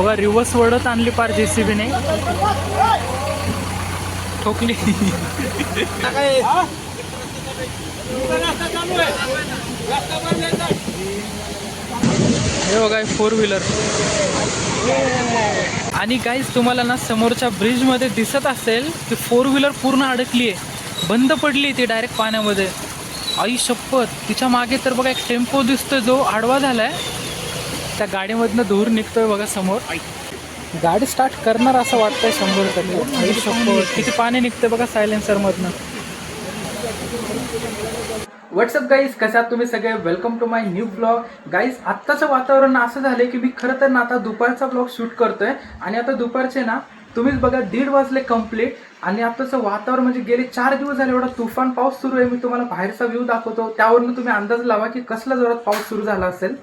बघा रिवर्स वळत आणली पार JCBने, ठोकली. हे बघा 4 व्हीलर. आणि गाईज तुम्हाला ना समोरच्या ब्रिजमध्ये दिसत असेल की 4 व्हीलर पूर्ण अडकली आहे, बंद पडली ती डायरेक्ट पाण्यामध्ये. आई शपथ. तिच्या मागे तर बघा एक टेम्पो दिसतोय जो आडवा झालाय, त्या गाडीमधनं धूर निघतोय बघा समोर. गाडी स्टार्ट करणार असं वाटतंय 100%. आई शपथ किती पाणी निघतंय बघा सायलेन्सरमधनं. व्हॉट्सअप गाईज, कसे आहात तुम्ही सगळे? Welcome to my new blog. Guys आत्ताचं वातावरण असं झालंय की मी खरं तर ना आता दुपारचा ब्लॉग शूट करतोय आणि आता दुपारचे ना तुम्हीच बघा 1:30 वाजले कंप्लीट. आणि आताचं वातावरण म्हणजे गेले 4 दिवस झाले एवढा तुफान पाऊस सुरू आहे. मी तुम्हाला बाहेरचा व्ह्यू दाखवतो, त्यावरून तुम्ही अंदाज लावा की कसला जोरात पाऊस सुरू झाला असेल.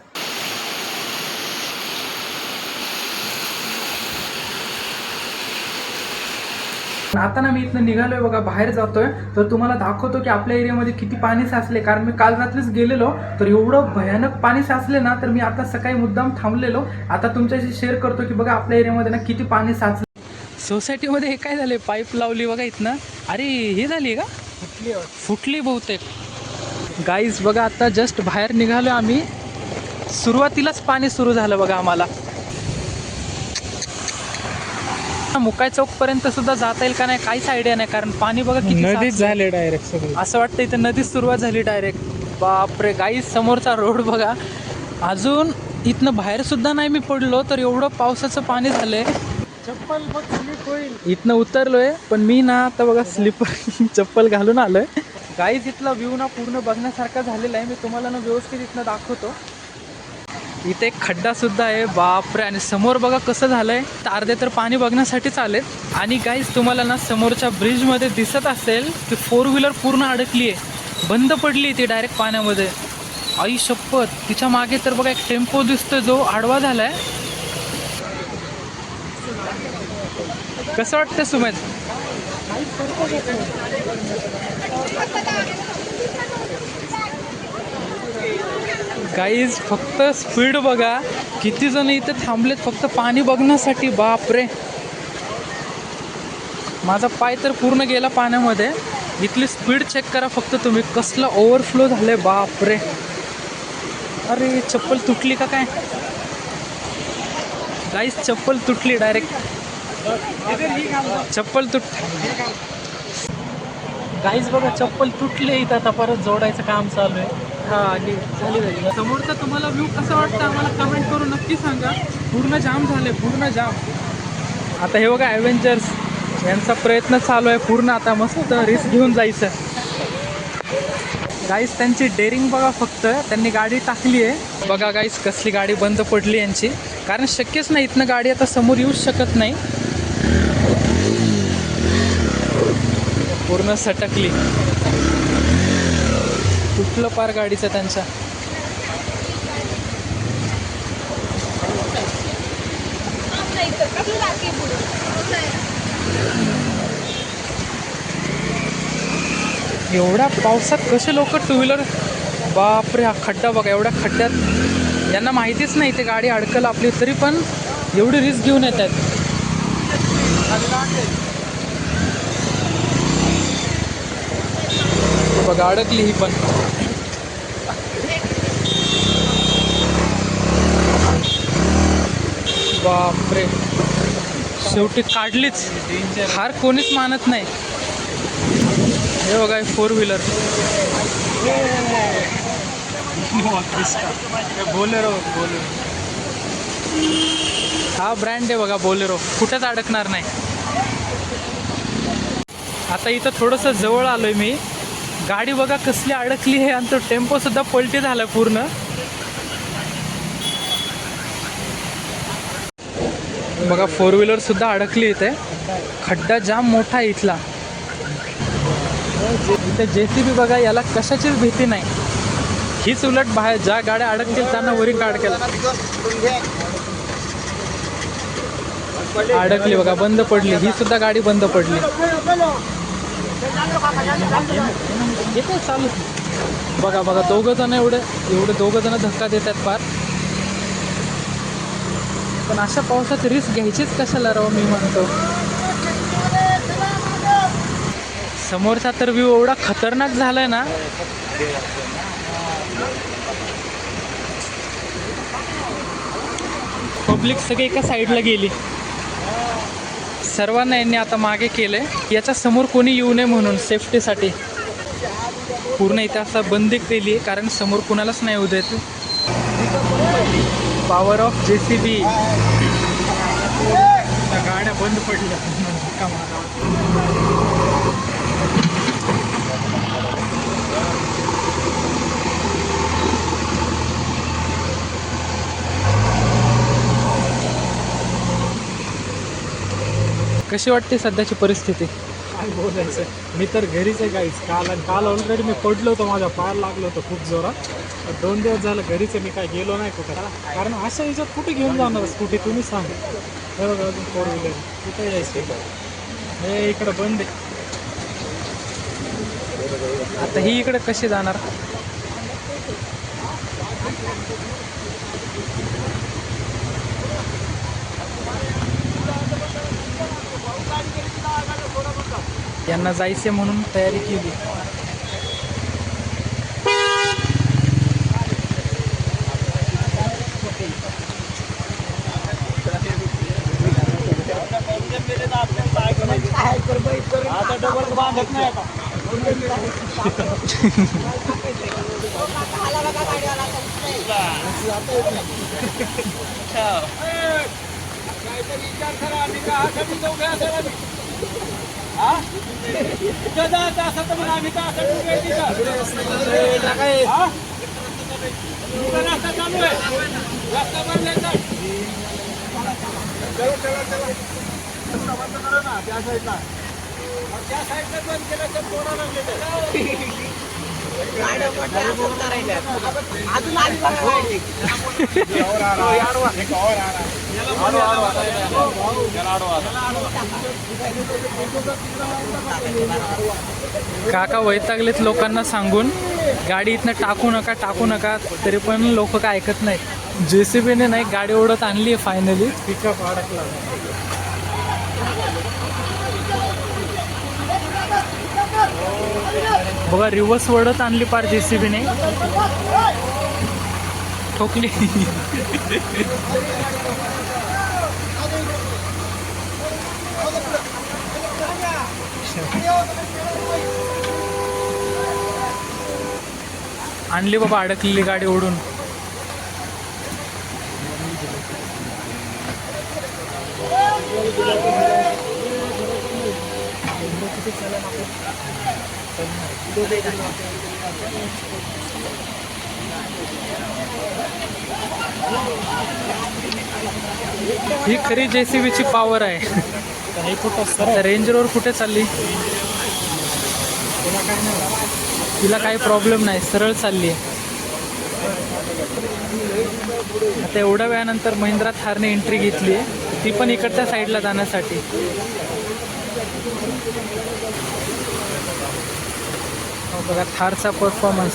आता ना मी इथनं निघालोय बघा, बाहेर जातोय, तर तुम्हाला दाखवतो की आपल्या एरियामध्ये किती पाणी साचले. कारण मी काल रात्रीच गेलेलो तर एवढं भयानक पाणी साचले ना, तर मी आता सकाळी मुद्दाम थांबलेलो. आता तुमच्याशी शेअर करतो की बघा आपल्या एरियामध्ये ना किती पाणी साचले. सोसायटीमध्ये हे काय झाले, पाईप लावली बघा इथनं. अरे हे झाली का, फुटली बहुतेक. गाईज बघा आता जस्ट बाहेर निघालो आम्ही, सुरुवातीलाच पाणी सुरू झालं बघा आम्हाला. मुकाय चौक पर्यंत सुद्धा जाता येईल का नाही काहीच आयडिया नाही, कारण पाणी बघा किती नदीच झाले डायरेक्ट सगळं. असं वाटतं इथं नदीच सुरुवात झाली डायरेक्ट. बापरे गाईज, समोरचा रोड बघा. अजून इथनं बाहेर सुद्धा नाही मी पडलो तर एवढं पावसाचं पाणी झालंय. चप्पल बघ स्लिप होईल. इथनं उतरलोय पण मी ना आता बघा स्लीपर चप्पल घालून आलोय. गाईज इथला व्ह्यू ना पूर्ण बघण्यासारखा झालेला आहे. मी तुम्हाला ना व्यवस्थित इथनं दाखवतो. इथे एक खड्डा सुद्धा आहे, बापरे. आणि समोर बघा कसं झालंय, अर्धे तर पाणी बघण्यासाठीच आलेत. आणि गाईज तुम्हाला ना समोरच्या ब्रिजमध्ये दिसत असेल की 4 व्हीलर पूर्ण अडकली आहे, बंद पडली ती डायरेक्ट पाण्यामध्ये. आई शपथ. तिच्या मागे तर बघा एक टेम्पो दिसतोय जो आडवा झालाय. कसं वाटतं सुमेध? गाईज फक्त स्पीड बघा, किती जण इथे थांबलेत फक्त पाणी बघण्यासाठी. बापरे, माझा पाय तर पूर्ण गेला पाण्यामध्ये. इथली स्पीड चेक करा फक्त तुम्ही, कसला ओव्हरफ्लो झालंय. बापरे, अरे चप्पल तुटली का काय? गाईज चप्पल तुटली डायरेक्ट, चप्पल गाईज बघा चप्पल तुटली. इथं आता परत जोडायचं काम चालू आहे. झाली. समोरचा तुम्हाला व्ह्यू कसा वाटतं आम्हाला कमेंट करून नक्की सांगा. पूर्ण जाम झाले, पूर्ण जाम. आता हे बघा ॲव्हेंजर्स यांचा प्रयत्न चालू आहे पूर्ण. आता मस्त रिस्क घेऊन जायचं. गाईज त्यांची डेअरिंग बघा, फक्त त्यांनी गाडी टाकली आहे बघा. गाईज कसली गाडी बंद पडली यांची, कारण शक्यच नाही इथनं गाडी आता समोर येऊच शकत नाही. पूर्ण सटकली, तुटलं पार गाडीचं त्यांच्या. एवढ्या पावसात कसे लोक 2 व्हीलर. बापरे, हा खड्डा बघा, एवढ्या खड्ड्यात यांना माहितीच नाही ते गाडी अडकल आपली, तरी पण एवढी रिस्क घेऊन येत आहेत. बघा अडकली ही पण. बापरे, शेवटी काढलीच. हार कोणीच मानत नाही. हे बघा 4 व्हीलर. बोलेरो, हा ब्रँड आहे बघा बोलेरो, कुठेच अडकणार नाही. आता इथं थोडंसं जवळ आलोय मी. गाडी बघा कसली अडकली आहे आणि तो टेम्पो सुद्धा पलटी झाला पूर्ण. बघा 4 व्हीलर सुद्धा अडकली इथे. खड्डा जाम मोठा आहे इथला. इथे JCB बघा, याला कशाचीच भीती नाही. हीच उलट बाहेर ज्या गाड्या अडकतील त्यांना वरी अडकेल. अडकली बघा, बंद पडली. ही सुद्धा गाडी बंद पडली. येते चालू बघा बघा, 2 जण एवढे 2 जण धक्का देतात पार. पण अशा पावसात रिस्क घ्यायचीच कशाला राव, मी म्हणतो. समोरचा तर व्ह्यू एवढा खतरनाक झालाय ना. पब्लिक सगळी एका साईडला गेली. सर्वांना यांनी आता मागे केलंय, याच्या समोर कोणी येऊ नये म्हणून सेफ्टीसाठी. पूर्ण इथे असं बंदी केली आहे, कारण समोर कुणालाच नाही येऊ देत. Power of JCB. गाड्या बंद पडल्या. कशी वाटते सध्याची परिस्थिती? काय बोलायचं, मी तर घरीच आहे गाईच. काल ऑलरेडी मी पडलो होतो, माझ्या पाय लागलो होतं खूप जोरात. 2 दिवस झालं घरीच आहे, मी काय गेलो नाही कुठं. कारण अशा ह्याच्यात कुठे घेऊन जाणार स्कूटी, तुम्ही सांग. हे बघा अजून 4 व्हीलर कुठे यायचं, हे इकडं बंद आहे. आता ही इकडे कशी जाणार? यांना जायचे म्हणून तयारी केली. आता डबल बांधत नाही आता. काका वैतागलेत लोकांना सांगून, गाडी इथनं टाकू नका, तरी पण लोक काय ऐकत नाही. JCBने नाही गाडी ओढत आणली आहे फायनली. पिकअप अडकला. बघा रिवर्स वडत आणली पार JCBने. ठोकली. आणली बाबा अडकलेली गाडी ओढून. ही खरी JCBची पॉवर आहे. हे कुठं आता रेंज रोवर कुठे चालली? तिला काही प्रॉब्लेम नाही, सरळ चालली आहे. आता एवढ्या वेळानंतर महिंद्रा थारने एंट्री घेतली आहे, ती पण इकडच्या साईडला जाण्यासाठी. बघा थारचा परफॉर्मन्स.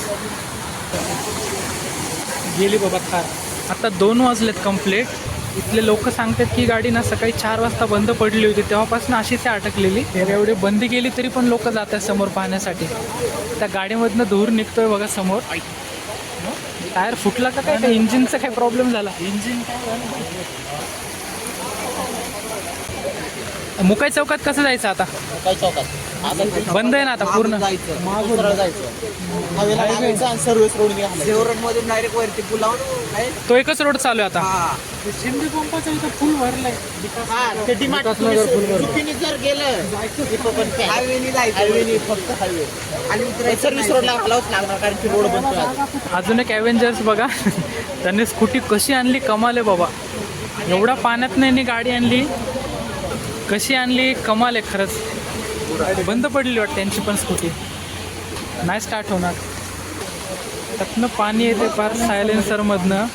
गेली बाबा थार. आता 2 वाजलेत कंप्लीट. इथले लोक सांगतात की गाडी ना सकाळी 4 वाजता बंद पडली होती, तेव्हापासून अशीच अटकलेली. एवढी बंदी केली तरी पण लोक जात आहेत समोर पाहण्यासाठी. त्या गाडीमधनं धूर निघतोय बघा समोर. टायर फुटला का काय? इंजिनचा काय प्रॉब्लेम झाला? इंजिन मुकाई चौकात कसं जायचं आता? काय चौकात बंद आहे ना आता पूर्ण. मागून सरळ जायचं, हवेला लागायचं आणि सर्व्हिस रोड रोड मधून डायरेक्ट वरती पुलावर आहे. तो एकच रोड चालू आहे आता. शिंदे पंपाचं इथं फुल भरलंय. ते डिमांड चुकीने जर गेलं हायवेनी जायचं, हायवे, फक्त हायवे आणि सर्व्हिस रोड लावाच लागणार, कारण की रोड बनतो. अजून एक ॲव्हेंजर्स बघा. त्यांनी स्कूटी कशी आणली, कमाल आहे बाबा. एवढा पाण्यात नाही गाडी आणली, कशी आणली, कमाल आहे खरंच. बंद पडली वाटते त्यांची पण स्कूटी, नाही स्टार्ट होणार. त्यातनं पाणी येते फार सायलेन्सरमधनं.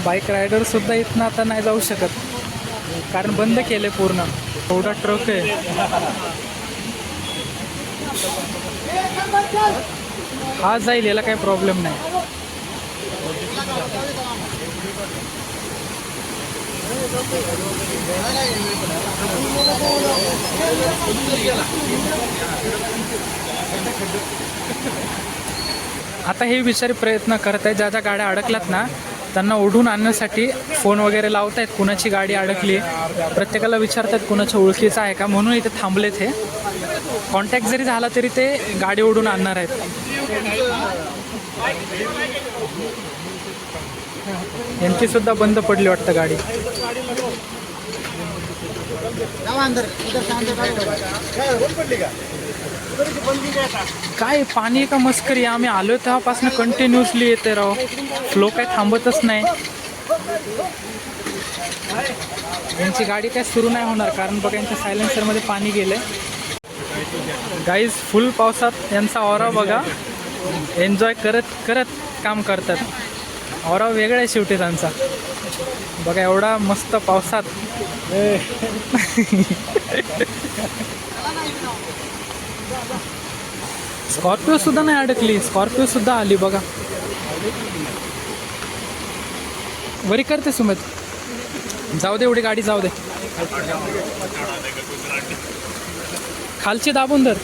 बाईक रायडर सुद्धा इथनं आता नाही जाऊ शकत, कारण बंद केले पूर्ण. एवढा ट्रक आहे. हा जाईल, याला काही प्रॉब्लेम नाही. आता हे बिचारे प्रयत्न करत आहेत, ज्या ज्या गाड्या अडकल्यात ना त्यांना ओढून आणण्यासाठी फोन वगैरे लावतायत, कुणाची गाडी अडकली, प्रत्येकाला विचारतात कुणाच्या ओळखीचं आहे का, म्हणून इथे थांबलेत. हे कॉन्टॅक्ट जरी झाला तरी ते गाडी ओढून आणणार आहेत. यांची सुद्धा बंद पडली वाटतं गाडी. काय पाणी का मस्करी, आम्ही आलोय तेव्हापासून कंटिन्युअसली येते राव, फ्लो काय थांबतच नाही. यांची गाडी काय सुरू नाही होणार, कारण बघा यांच्या सायलेन्सरमध्ये पाणी गेलंय. गाईज फुल पावसात यांचा ऑरा बघा, एन्जॉय करत करत काम करतात. ऑरा वेगळा आहे शेवटी त्यांचा. बघा एवढा मस्त पावसात. स्कॉर्पिओ सुद्धा नाही अडकली, स्कॉर्पिओ सुद्धा आली बघा. वरी करते सुमित, जाऊ दे एवढी गाडी जाऊ दे, खालची दाबून धर.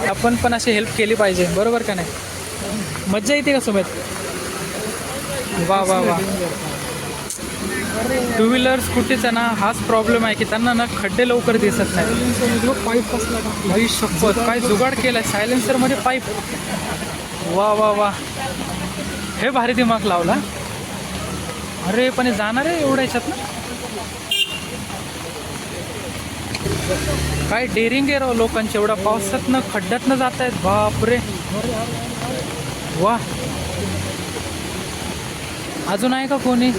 आपण पण अशी हेल्प केली पाहिजे, बरोबर का नाही? मज्जा येते का सुमित? वा वा वा. टू व्हीलर स्कूटीचा ना हाच प्रॉब्लेम आहे की त्यांना ना खड्डे लवकर दिसत नाही. पाईप कसला भाई शपथ काय जुगाड केलाय सायलेन्सरमध्ये पाईप. वा वा वा, हे भारी दिमाग लावला. अरे पण हे जाणार आहे एवढ्या ह्याच्यात ना. काय डेअरिंग आहे राव लोकांचे, एवढा पावसातनं खड्ड्यातनं जात आहेत. बापरे वा. अजून आहे का कोणी?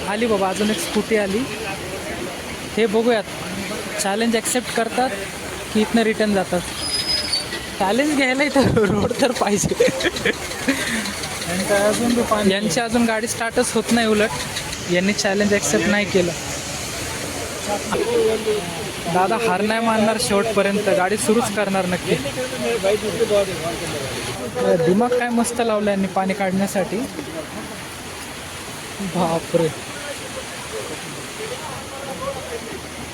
आली बाबा, अजून एक स्कूटी आली. हे बघूयात चॅलेंज ॲक्सेप्ट करतात की इथनं रिटर्न जातात. चॅलेंज घ्यायला इथं रोड तर पाहिजे. यांची अजून गाडी स्टार्टच होत नाही, उलट यांनी चॅलेंज ॲक्सेप्ट नाही केलं. दादा हार नाही मानणार, शेवटपर्यंत गाडी सुरूच करणार नक्की. दिमाग काय मस्त लावलं यांनी पाणी काढण्यासाठी. बापरे,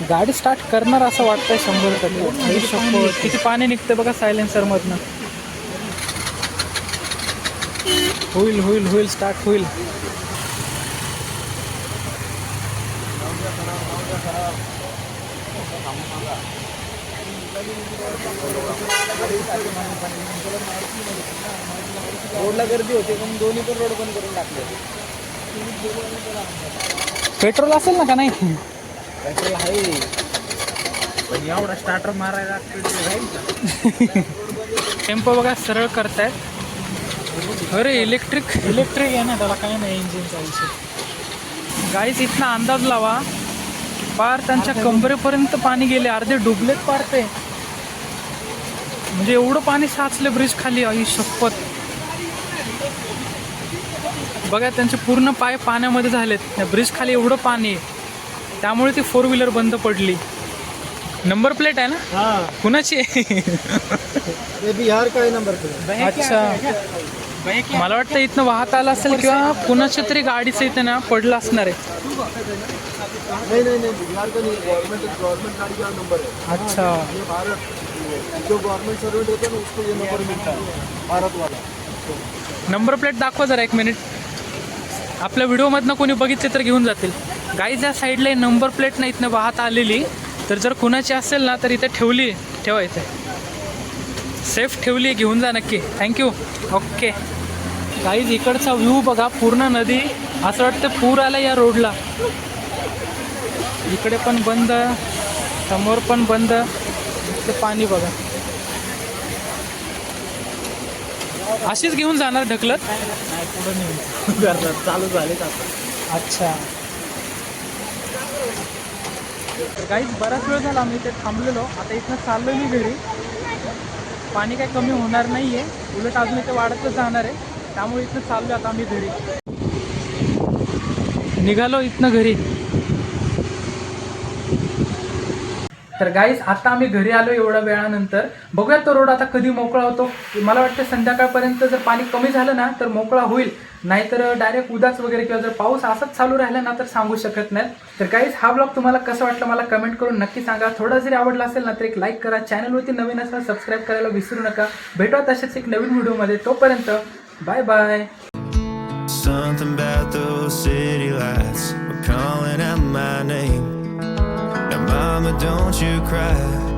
गाडी स्टार्ट करणार असं वाटतंय 100%. किती पाणी निघतं बघा सायलेन्सर मधनं. होईल होईल होईल, स्टार्ट होईल. रोडला गर्दी होते पण दोन्ही पण रोड बंद करून टाकले. पेट्रोल असेल ना का नाही? पेट्रोल आहे पण एवढा स्टार्टर मारायला टेम्पो बघा सरळ करतायत. अरे इलेक्ट्रिक आहे ना, त्याला काय नाही इंजिनचा विषय. गाईज इथनं अंदाज लावा, पार त्यांच्या कंबरेपर्यंत पाणी गेले, अर्धे डुबलेत पार ते. म्हणजे एवढं पाणी साचले ब्रिज खाली. आई शपथ बघा, त्यांचे पूर्ण पाय पाण्यामध्ये झालेत. त्या ब्रिज खाली एवढं पाणी आहे, त्यामुळे ती 4 व्हीलर बंद पडली. नंबर प्लेट आहे ना, कुणाची आहे? बिहार का नंबर प्लेट. अच्छा, मला वाटतं इथनं वाहत आलं असेल किंवा कुणाच्या तरी गाडीचं इथं ना पडलं असणार आहे. नहीं नहीं नहीं, बिहार का नहीं, गवर्नमेंट गाड़ी का नंबर है. अच्छा, ये भारत जो गवर्नमेंट सर्वेंट होता है ना उसको ये नंबर मिलता है, भारत वाला. नंबर प्लेट दाखवा जरा 1 मिनिट. आपल्या व्हिडिओमधनं कोणी बघितले तर घेऊन जातील. गाईज या साईडला नंबर प्लेट नाही इथनं वाहत आलेली, तर जर कुणाची असेल ना तर इथे ठेवा इथे सेफ ठेवली, घेऊन जा नक्की. थँक्यू. ओके गाईज, इकडचा व्ह्यू बघा, पूर्ण नदी. असं वाटतं पूर आला या रोडला. इकडे पण बंद, समोर पण बंद. ते पाणी बघा, अशीच घेऊन जाणार ढकलत. पुढे नाही चालू झाले. अच्छा, काहीच बराच वेळ झाला आम्ही इथे थांबलेलो. आता इथनं चाललो मी घरी. पाणी काही कमी होणार नाही आहे, उलट अजून इथे वाढतच जाणार आहे. त्यामुळे इथनं चाललो आता आम्ही घरी. निघालो इथनं घरी. तर गाईस आता आम्ही घरी आलो एवढ्या वेळानंतर. बघूया तो रोड आता कधी मोकळा होतो. मला वाटतं संध्याकाळपर्यंत जर पाणी कमी झालं ना तर मोकळा होईल, नाहीतर डायरेक्ट उदास वगैरे किंवा जर पाऊस असाच चालू राहिला ना तर सांगू शकत नाही. तर गाईस हा ब्लॉग तुम्हाला कसं वाटलं मला कमेंट करून नक्की सांगा. थोडा जरी आवडला असेल ना तर एक लाईक करा. चॅनलवरती नवीन असाल सबस्क्राईब करायला विसरू नका. भेटू तसेच एक नवीन व्हिडिओमध्ये. तोपर्यंत bye bye. Something about those city lights were calling out my name. Now mama, don't you cry.